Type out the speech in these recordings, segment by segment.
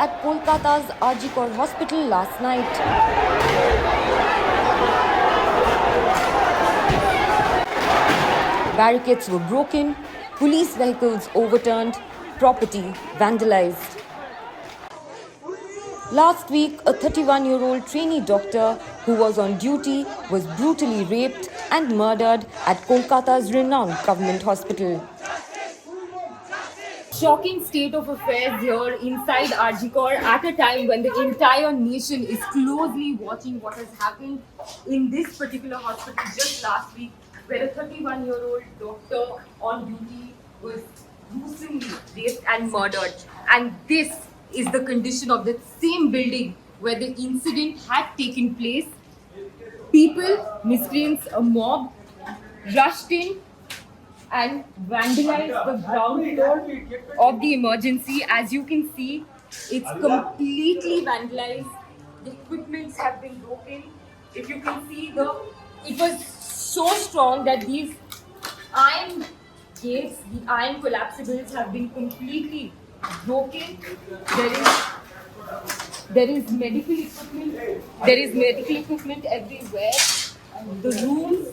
at Kolkata's Arjikor hospital last night. Barricades were broken, police vehicles overturned, property vandalized. Last week, a 31-year-old trainee doctor who was on duty was brutally raped and murdered at Kolkata's renowned government hospital. Shocking state of affairs here inside Arjikor at a time when the entire nation is closely watching what has happened in this particular hospital just last week, where a 31-year-old doctor on duty was gruesomely raped and murdered. And this is the condition of the same building where the incident had taken place. People, miscreants, a mob rushed in and vandalized the ground floor of the emergency. As you can see, it's completely vandalized. The equipments have been broken. If you can see, it was so strong that these iron gates, the iron collapsibles have been completely broken. There is medical equipment. There is medical equipment everywhere. The rooms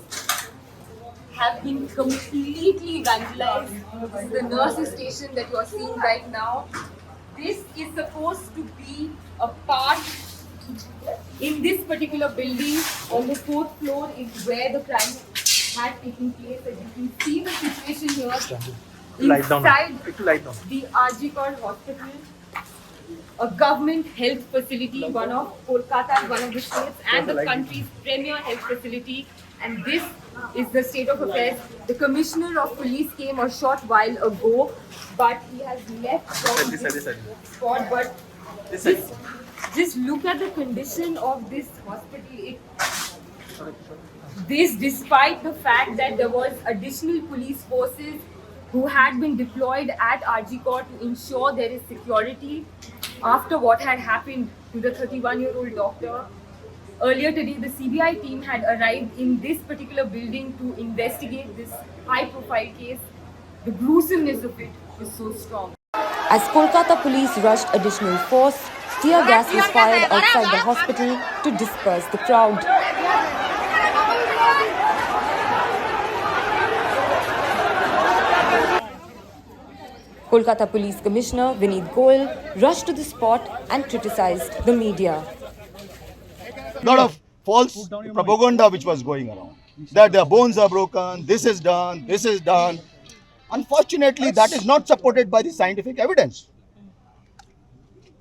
have been completely vandalized. This is the nurses' station that you are seeing right now. This is supposed to be a part in this particular building. On the 4th floor is where the crime had taken place. As you can see the situation here inside the Arjikor hospital, a government health facility, one of Kolkata, one of the states and the country's premier health facility. And this is the state of affairs. The commissioner of police came a short while ago, but he has left from this spot. But just look at the condition of this hospital. This, despite the fact that there was additional police forces who had been deployed at Arjikor to ensure there is security after what had happened to the 31-year-old doctor. Earlier today, the CBI team had arrived in this particular building to investigate this high-profile case. The gruesomeness of it is so strong. As Kolkata police rushed additional force, tear gas was fired outside the hospital to disperse the crowd. Kolkata Police Commissioner Vineet Goyal rushed to the spot and criticized the media. Lot of false propaganda which was going around, that their bones are broken, this is done, this is done. Unfortunately, that is not supported by the scientific evidence.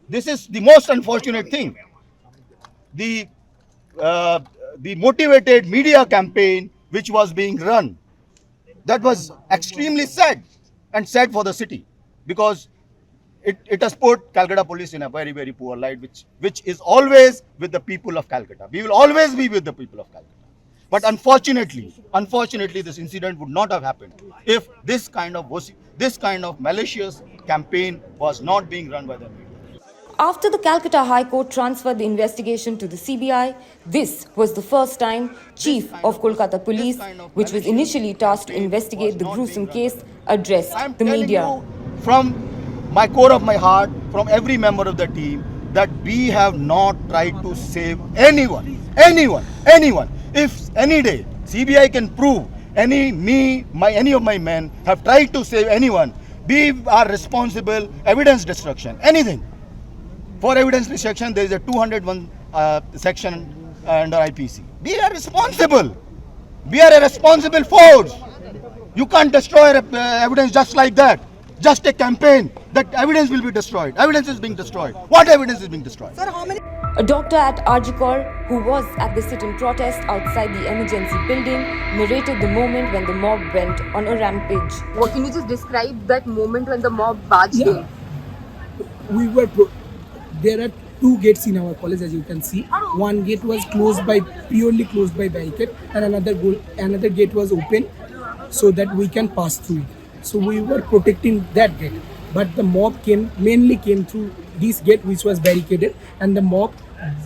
This is the most unfortunate thing. The motivated media campaign which was being run, that was extremely sad and sad for the city, because it has put Calcutta police in a very, very poor light, which is always with the people of Calcutta. We will always be with the people of Calcutta. But unfortunately, this incident would not have happened if this kind of malicious campaign was not being run by the media. After the Calcutta High Court transferred the investigation to the CBI, this was the first time Chief of Kolkata Police, which was initially tasked to investigate the gruesome case, addressed the media. From my core of my heart, from every member of the team, that we have not tried to save anyone. If any day CBI can prove any of my men have tried to save anyone, we are responsible. Evidence destruction, anything. For evidence destruction, there is a 201 section under IPC. We are responsible. We are a responsible force. You can't destroy evidence just like that. Just a campaign that evidence will be destroyed. Evidence is being destroyed. What evidence is being destroyed? Sir, a doctor at Arjikor, who was at the sit-in protest outside the emergency building, narrated the moment when the mob went on a rampage. What can you just describe that moment when the mob barged in? There are two gates in our college, as you can see. One gate was purely closed by barricade, and another gate was open so that we can pass through it. So we were protecting that gate, but the mob mainly came through this gate, which was barricaded, and the mob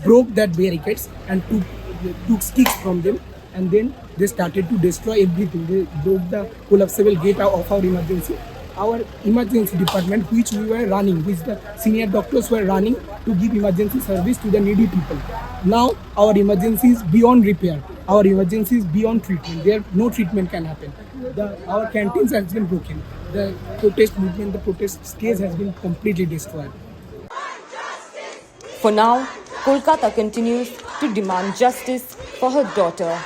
broke that barricades and took sticks from them, and then they started to destroy everything. They broke the collapsible gate of our emergency, our emergency department, which we were running, which the senior doctors were running to give emergency service to the needy people. Now our emergency is beyond repair. Our emergency is beyond treatment. There no treatment can happen. Our canteens has been broken. The protest movement, the protest stage has been completely destroyed. For now, Kolkata continues to demand justice for her daughter.